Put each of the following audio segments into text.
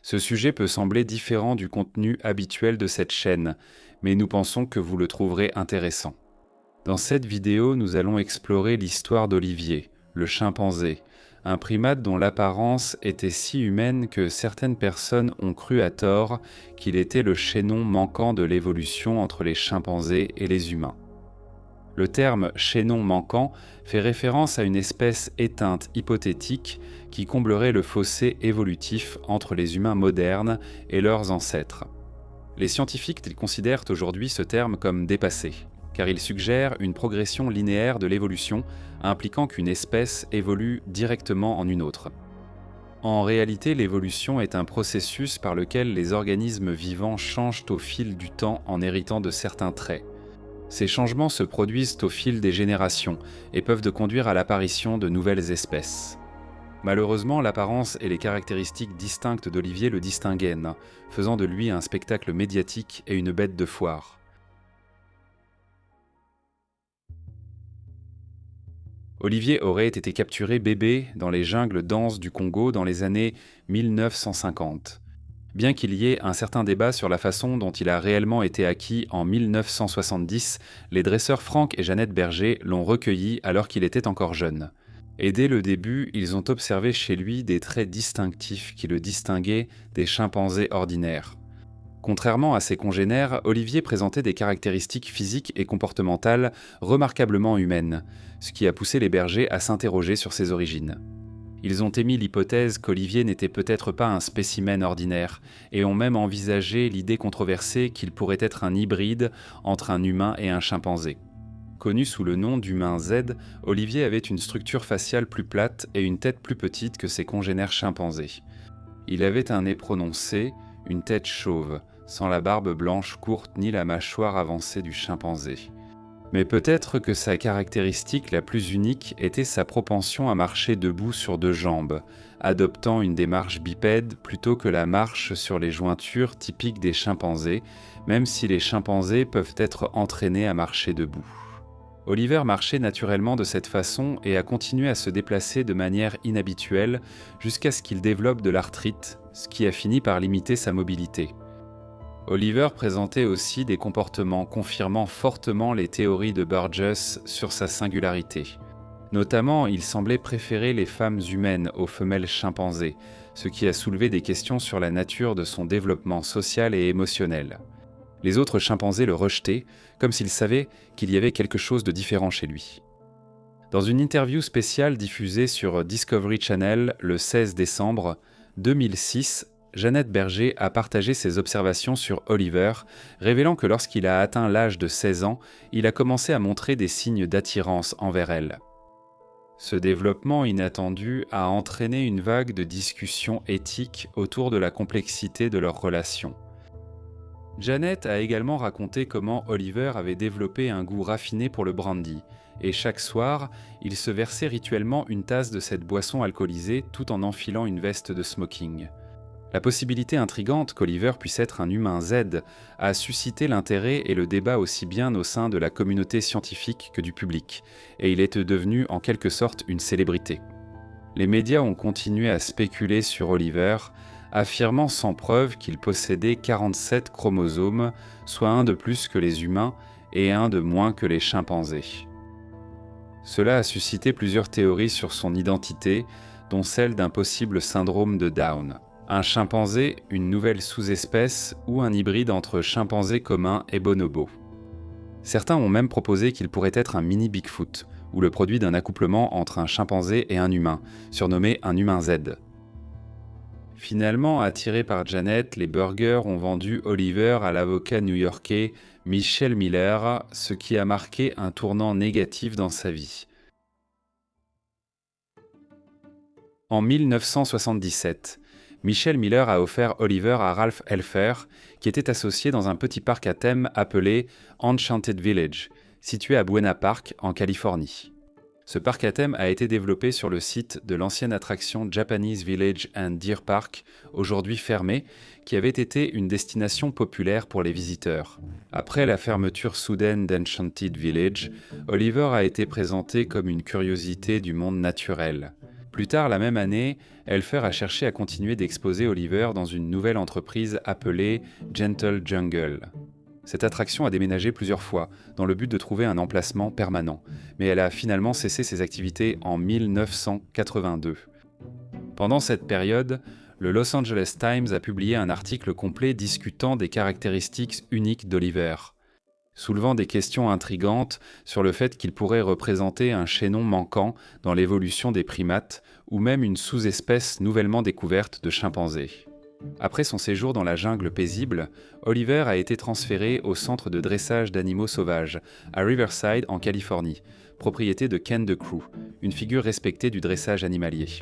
Ce sujet peut sembler différent du contenu habituel de cette chaîne, mais nous pensons que vous le trouverez intéressant. Dans cette vidéo, nous allons explorer l'histoire d'Olivier, le chimpanzé, un primate dont l'apparence était si humaine que certaines personnes ont cru à tort qu'il était le chaînon manquant de l'évolution entre les chimpanzés et les humains. Le terme chaînon manquant fait référence à une espèce éteinte hypothétique qui comblerait le fossé évolutif entre les humains modernes et leurs ancêtres. Les scientifiques considèrent aujourd'hui ce terme comme dépassé, car il suggère une progression linéaire de l'évolution impliquant qu'une espèce évolue directement en une autre. En réalité, l'évolution est un processus par lequel les organismes vivants changent au fil du temps en héritant de certains traits. Ces changements se produisent au fil des générations et peuvent conduire à l'apparition de nouvelles espèces. Malheureusement, l'apparence et les caractéristiques distinctes d'Olivier le distinguaient, faisant de lui un spectacle médiatique et une bête de foire. Olivier aurait été capturé bébé dans les jungles denses du Congo dans les années 1950. Bien qu'il y ait un certain débat sur la façon dont il a réellement été acquis en 1970, les dresseurs Franck et Jeannette Berger l'ont recueilli alors qu'il était encore jeune. Et dès le début, ils ont observé chez lui des traits distinctifs qui le distinguaient des chimpanzés ordinaires. Contrairement à ses congénères, Olivier présentait des caractéristiques physiques et comportementales remarquablement humaines, ce qui a poussé les bergers à s'interroger sur ses origines. Ils ont émis l'hypothèse qu'Olivier n'était peut-être pas un spécimen ordinaire, et ont même envisagé l'idée controversée qu'il pourrait être un hybride entre un humain et un chimpanzé. Connu sous le nom d'humain Z, Olivier avait une structure faciale plus plate et une tête plus petite que ses congénères chimpanzés. Il avait un nez prononcé, une tête chauve, sans la barbe blanche courte ni la mâchoire avancée du chimpanzé. Mais peut-être que sa caractéristique la plus unique était sa propension à marcher debout sur deux jambes, adoptant une démarche bipède plutôt que la marche sur les jointures typiques des chimpanzés, même si les chimpanzés peuvent être entraînés à marcher debout. Oliver marchait naturellement de cette façon et a continué à se déplacer de manière inhabituelle jusqu'à ce qu'il développe de l'arthrite, ce qui a fini par limiter sa mobilité. Oliver présentait aussi des comportements confirmant fortement les théories de Burgess sur sa singularité. Notamment, il semblait préférer les femmes humaines aux femelles chimpanzés, ce qui a soulevé des questions sur la nature de son développement social et émotionnel. Les autres chimpanzés le rejetaient, comme s'ils savaient qu'il y avait quelque chose de différent chez lui. Dans une interview spéciale diffusée sur Discovery Channel le 16 décembre 2006, Jeannette Berger a partagé ses observations sur Oliver, révélant que lorsqu'il a atteint l'âge de 16 ans, il a commencé à montrer des signes d'attirance envers elle. Ce développement inattendu a entraîné une vague de discussions éthiques autour de la complexité de leur relation. Janet a également raconté comment Oliver avait développé un goût raffiné pour le brandy, et chaque soir, il se versait rituellement une tasse de cette boisson alcoolisée tout en enfilant une veste de smoking. La possibilité intrigante qu'Oliver puisse être un humain Z a suscité l'intérêt et le débat aussi bien au sein de la communauté scientifique que du public, et il est devenu en quelque sorte une célébrité. Les médias ont continué à spéculer sur Oliver, affirmant sans preuve qu'il possédait 47 chromosomes, soit un de plus que les humains et un de moins que les chimpanzés. Cela a suscité plusieurs théories sur son identité, dont celle d'un possible syndrome de Down. Un chimpanzé, une nouvelle sous-espèce ou un hybride entre chimpanzé commun et bonobo. Certains ont même proposé qu'il pourrait être un mini Bigfoot, ou le produit d'un accouplement entre un chimpanzé et un humain, surnommé un humain Z. Finalement, attirés par Janet, les Burgers ont vendu Oliver à l'avocat new-yorkais Michel Miller, ce qui a marqué un tournant négatif dans sa vie. En 1977, Michel Miller a offert Oliver à Ralph Helfer, qui était associé dans un petit parc à thème appelé Enchanted Village, situé à Buena Park, en Californie. Ce parc à thème a été développé sur le site de l'ancienne attraction Japanese Village and Deer Park, aujourd'hui fermée, qui avait été une destination populaire pour les visiteurs. Après la fermeture soudaine d'Enchanted Village, Oliver a été présenté comme une curiosité du monde naturel. Plus tard la même année, Helfer a cherché à continuer d'exposer Oliver dans une nouvelle entreprise appelée Gentle Jungle. Cette attraction a déménagé plusieurs fois, dans le but de trouver un emplacement permanent, mais elle a finalement cessé ses activités en 1982. Pendant cette période, le Los Angeles Times a publié un article complet discutant des caractéristiques uniques d'Oliver, soulevant des questions intrigantes sur le fait qu'il pourrait représenter un chaînon manquant dans l'évolution des primates ou même une sous-espèce nouvellement découverte de chimpanzés. Après son séjour dans la jungle paisible, Oliver a été transféré au centre de dressage d'animaux sauvages, à Riverside en Californie, propriété de Ken DeCrew, une figure respectée du dressage animalier.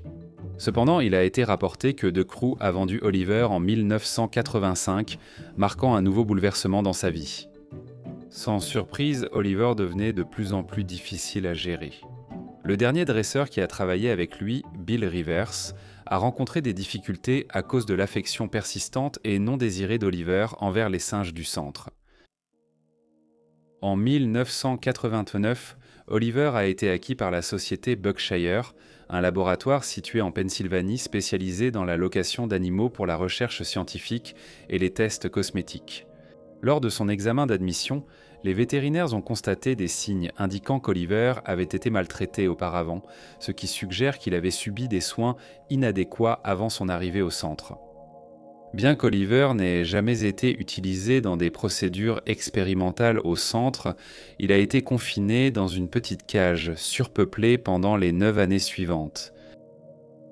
Cependant, il a été rapporté que DeCrew a vendu Oliver en 1985, marquant un nouveau bouleversement dans sa vie. Sans surprise, Oliver devenait de plus en plus difficile à gérer. Le dernier dresseur qui a travaillé avec lui, Bill Rivers, a rencontré des difficultés à cause de l'affection persistante et non désirée d'Oliver envers les singes du centre. En 1989, Oliver a été acquis par la société Berkshire, un laboratoire situé en Pennsylvanie spécialisé dans la location d'animaux pour la recherche scientifique et les tests cosmétiques. Lors de son examen d'admission, les vétérinaires ont constaté des signes indiquant qu'Oliver avait été maltraité auparavant, ce qui suggère qu'il avait subi des soins inadéquats avant son arrivée au centre. Bien qu'Oliver n'ait jamais été utilisé dans des procédures expérimentales au centre, il a été confiné dans une petite cage surpeuplée pendant les 9 années suivantes.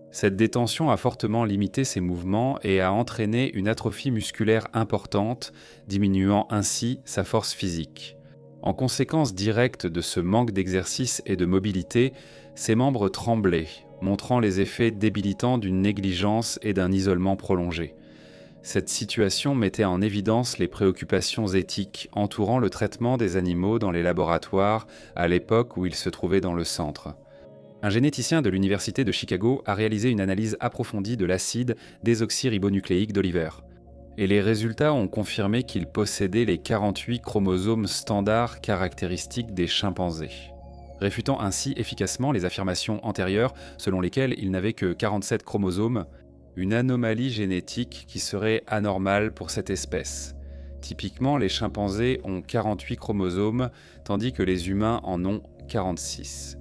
Cette détention a fortement limité ses mouvements et a entraîné une atrophie musculaire importante, diminuant ainsi sa force physique. En conséquence directe de ce manque d'exercice et de mobilité, ses membres tremblaient, montrant les effets débilitants d'une négligence et d'un isolement prolongé. Cette situation mettait en évidence les préoccupations éthiques entourant le traitement des animaux dans les laboratoires à l'époque où il se trouvait dans le centre. Un généticien de l'Université de Chicago a réalisé une analyse approfondie de l'acide désoxyribonucléique d'Oliver. Et les résultats ont confirmé qu'il possédait les 48 chromosomes standards caractéristiques des chimpanzés, réfutant ainsi efficacement les affirmations antérieures selon lesquelles il n'avait que 47 chromosomes, une anomalie génétique qui serait anormale pour cette espèce. Typiquement, les chimpanzés ont 48 chromosomes, tandis que les humains en ont 46.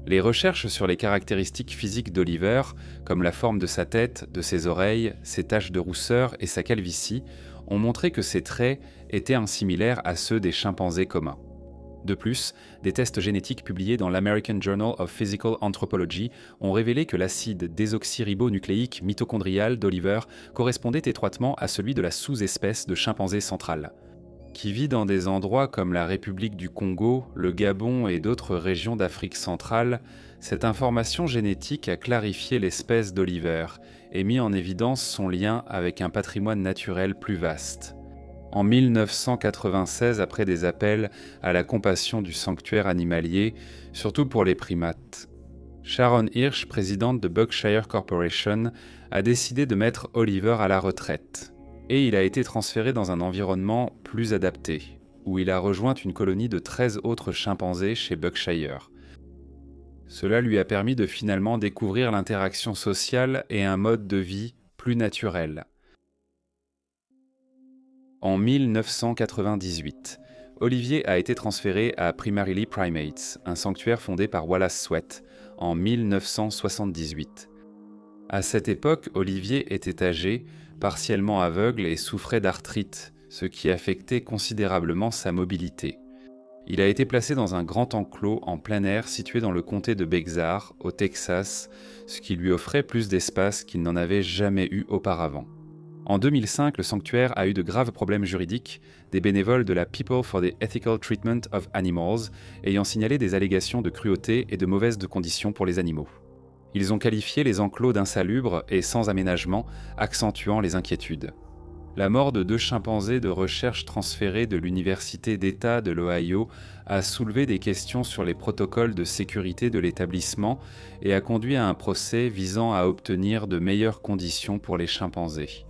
Les recherches sur les caractéristiques physiques d'Oliver, comme la forme de sa tête, de ses oreilles, ses taches de rousseur et sa calvitie, ont montré que ces traits étaient similaires à ceux des chimpanzés communs. De plus, des tests génétiques publiés dans l'American Journal of Physical Anthropology ont révélé que l'acide désoxyribonucléique mitochondrial d'Oliver correspondait étroitement à celui de la sous-espèce de chimpanzé central, qui vit dans des endroits comme la République du Congo, le Gabon et d'autres régions d'Afrique centrale. Cette information génétique a clarifié l'espèce d'Oliver et mis en évidence son lien avec un patrimoine naturel plus vaste. En 1996, après des appels à la compassion du sanctuaire animalier, surtout pour les primates, Sharon Hirsch, présidente de Berkshire Corporation, a décidé de mettre Oliver à la retraite. Et il a été transféré dans un environnement plus adapté, où il a rejoint une colonie de 13 autres chimpanzés chez Berkshire. Cela lui a permis de finalement découvrir l'interaction sociale et un mode de vie plus naturel. En 1998, Olivier a été transféré à Primarily Primates, un sanctuaire fondé par Wallace Sweat, en 1978. À cette époque, Olivier était âgé, partiellement aveugle et souffrait d'arthrite, ce qui affectait considérablement sa mobilité. Il a été placé dans un grand enclos en plein air situé dans le comté de Bexar, au Texas, ce qui lui offrait plus d'espace qu'il n'en avait jamais eu auparavant. En 2005, le sanctuaire a eu de graves problèmes juridiques, des bénévoles de la People for the Ethical Treatment of Animals ayant signalé des allégations de cruauté et de mauvaises conditions pour les animaux. Ils ont qualifié les enclos d'insalubres et sans aménagement, accentuant les inquiétudes. La mort de 2 chimpanzés de recherche transférés de l'Université d'État de l'Ohio a soulevé des questions sur les protocoles de sécurité de l'établissement et a conduit à un procès visant à obtenir de meilleures conditions pour les chimpanzés.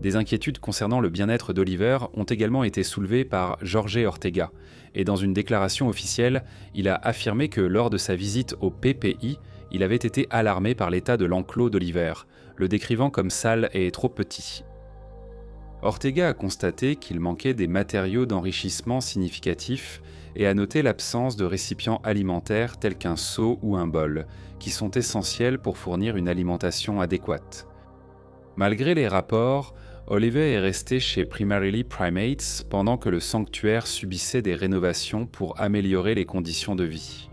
Des inquiétudes concernant le bien-être d'Oliver ont également été soulevées par Jorge Ortega, et dans une déclaration officielle, il a affirmé que lors de sa visite au PPI, il avait été alarmé par l'état de l'enclos d'Oliver, le décrivant comme sale et trop petit. Ortega a constaté qu'il manquait des matériaux d'enrichissement significatifs et a noté l'absence de récipients alimentaires tels qu'un seau ou un bol, qui sont essentiels pour fournir une alimentation adéquate. Malgré les rapports, Oliver est resté chez Primarily Primates pendant que le sanctuaire subissait des rénovations pour améliorer les conditions de vie.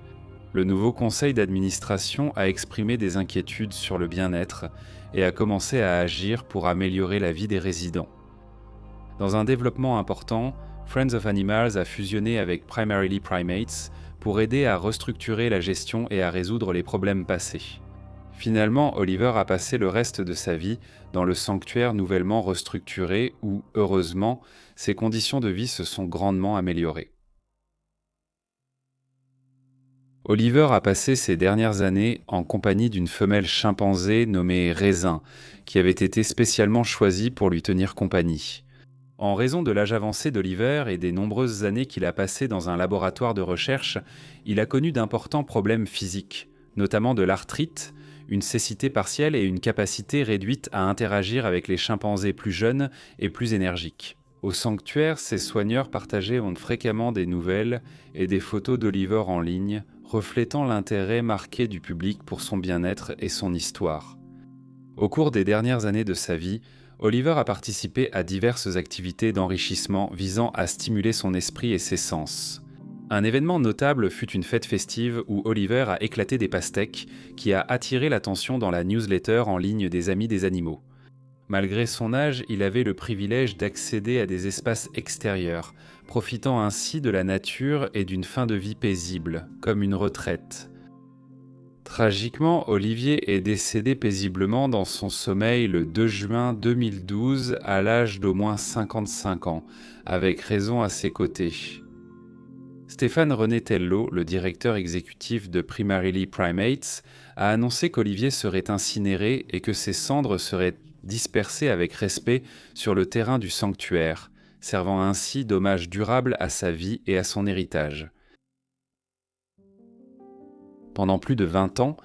Le nouveau conseil d'administration a exprimé des inquiétudes sur le bien-être et a commencé à agir pour améliorer la vie des résidents. Dans un développement important, Friends of Animals a fusionné avec Primarily Primates pour aider à restructurer la gestion et à résoudre les problèmes passés. Finalement, Oliver a passé le reste de sa vie dans le sanctuaire nouvellement restructuré où, heureusement, ses conditions de vie se sont grandement améliorées. Oliver a passé ses dernières années en compagnie d'une femelle chimpanzé nommée Raisin, qui avait été spécialement choisie pour lui tenir compagnie. En raison de l'âge avancé d'Oliver et des nombreuses années qu'il a passées dans un laboratoire de recherche, il a connu d'importants problèmes physiques, notamment de l'arthrite, une cécité partielle et une capacité réduite à interagir avec les chimpanzés plus jeunes et plus énergiques. Au sanctuaire, ses soigneurs partagés ont fréquemment des nouvelles et des photos d'Oliver en ligne, reflétant l'intérêt marqué du public pour son bien-être et son histoire. Au cours des dernières années de sa vie, Oliver a participé à diverses activités d'enrichissement visant à stimuler son esprit et ses sens. Un événement notable fut une fête festive où Oliver a éclaté des pastèques qui a attiré l'attention dans la newsletter en ligne des Amis des animaux. Malgré son âge, il avait le privilège d'accéder à des espaces extérieurs, profitant ainsi de la nature et d'une fin de vie paisible, comme une retraite. Tragiquement, Olivier est décédé paisiblement dans son sommeil le 2 juin 2012 à l'âge d'au moins 55 ans, avec raison à ses côtés. Stéphane René Tello, le directeur exécutif de Primarily Primates, a annoncé qu'Olivier serait incinéré et que ses cendres seraient dispersées avec respect sur le terrain du sanctuaire, servant ainsi d'hommage durable à sa vie et à son héritage. Pendant plus de 20 ans,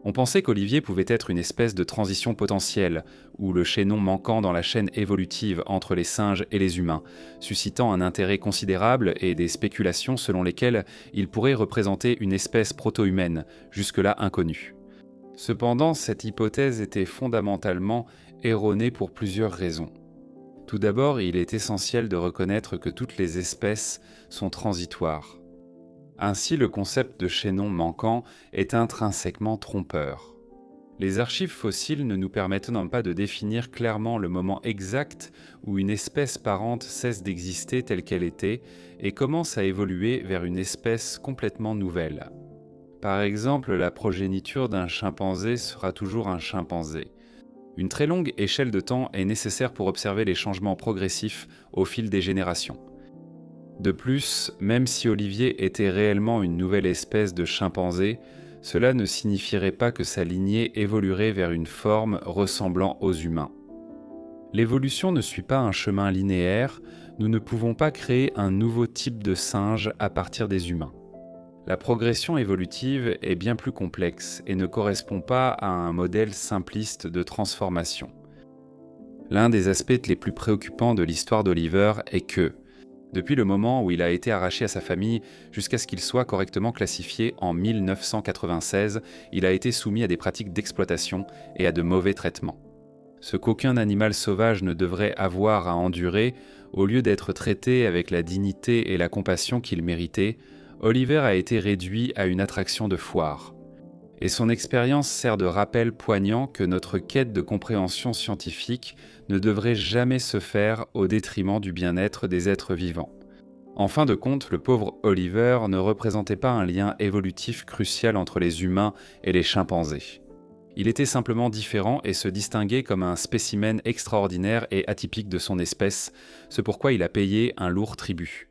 on pensait qu'Olivier pouvait être une espèce de transition potentielle, ou le chaînon manquant dans la chaîne évolutive entre les singes et les humains, suscitant un intérêt considérable et des spéculations selon lesquelles il pourrait représenter une espèce proto-humaine, jusque-là inconnue. Cependant, cette hypothèse était fondamentalement erronée pour plusieurs raisons. Tout d'abord, il est essentiel de reconnaître que toutes les espèces sont transitoires. Ainsi, le concept de chaînon manquant est intrinsèquement trompeur. Les archives fossiles ne nous permettent non pas de définir clairement le moment exact où une espèce parente cesse d'exister telle qu'elle était et commence à évoluer vers une espèce complètement nouvelle. Par exemple, la progéniture d'un chimpanzé sera toujours un chimpanzé. Une très longue échelle de temps est nécessaire pour observer les changements progressifs au fil des générations. De plus, même si Olivier était réellement une nouvelle espèce de chimpanzé, cela ne signifierait pas que sa lignée évoluerait vers une forme ressemblant aux humains. L'évolution ne suit pas un chemin linéaire, nous ne pouvons pas créer un nouveau type de singe à partir des humains. La progression évolutive est bien plus complexe et ne correspond pas à un modèle simpliste de transformation. L'un des aspects les plus préoccupants de l'histoire d'Oliver est que, depuis le moment où il a été arraché à sa famille jusqu'à ce qu'il soit correctement classifié en 1996, il a été soumis à des pratiques d'exploitation et à de mauvais traitements. Ce qu'aucun animal sauvage ne devrait avoir à endurer, au lieu d'être traité avec la dignité et la compassion qu'il méritait, Oliver a été réduit à une attraction de foire. Et son expérience sert de rappel poignant que notre quête de compréhension scientifique ne devrait jamais se faire au détriment du bien-être des êtres vivants. En fin de compte, le pauvre Oliver ne représentait pas un lien évolutif crucial entre les humains et les chimpanzés. Il était simplement différent et se distinguait comme un spécimen extraordinaire et atypique de son espèce, ce pourquoi il a payé un lourd tribut.